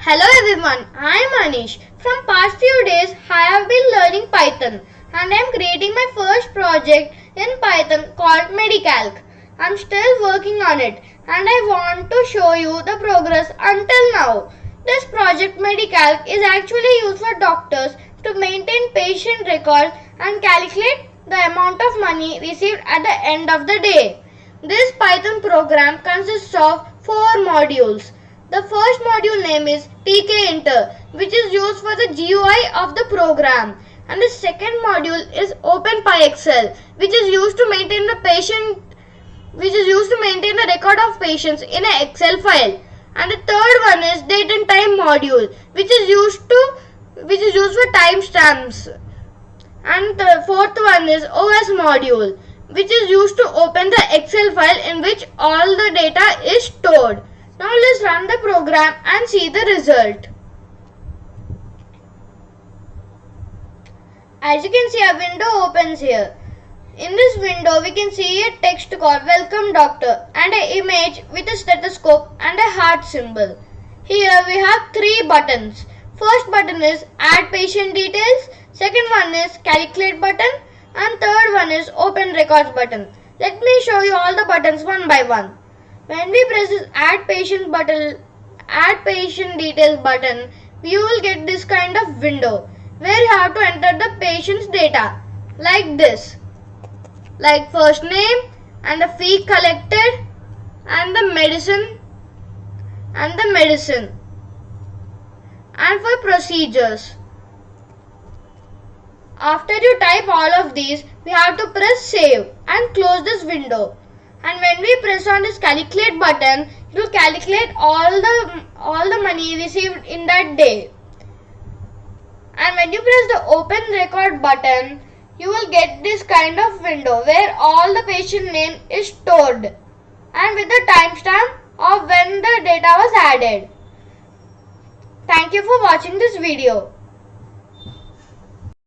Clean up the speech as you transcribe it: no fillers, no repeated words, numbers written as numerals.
Hello everyone, I am Anish. From past few days I have been learning Python and I am creating my first project in Python called Medicalc. I am still working on it and I want to show you the progress until now. This project Medicalc is actually used for doctors to maintain patient records and calculate the amount of money received at the end of the day. This Python program consists of 4 modules. The first module name is tkinter, which is used for the GUI of the program, and the second module is openpyexcel, which is used to maintain the record of patients in an Excel file, and the third one is date and time module, which is used for timestamps, and the fourth one is OS module, which is used to open the Excel file in which all the data is stored. Now let's run the program and see the result. As you can see, a window opens here. In this window we can see a text called Welcome Doctor and an image with a stethoscope and a heart symbol. Here we have 3 buttons. First button is Add Patient Details, second one is Calculate button, and third one is Open Records button. Let me show you all the buttons one by one. When we press this Add Patient Details button, you will get this kind of window where you have to enter the patient's data like this, like first name and the fee collected and the medicine and for procedures. After you type all of these, we have to press save and close this window. And when we press on this calculate button, it will calculate all the money received in that day. And when you press the open record button, you will get this kind of window where all the patient name is stored and with the timestamp of when the data was added. Thank you for watching this video.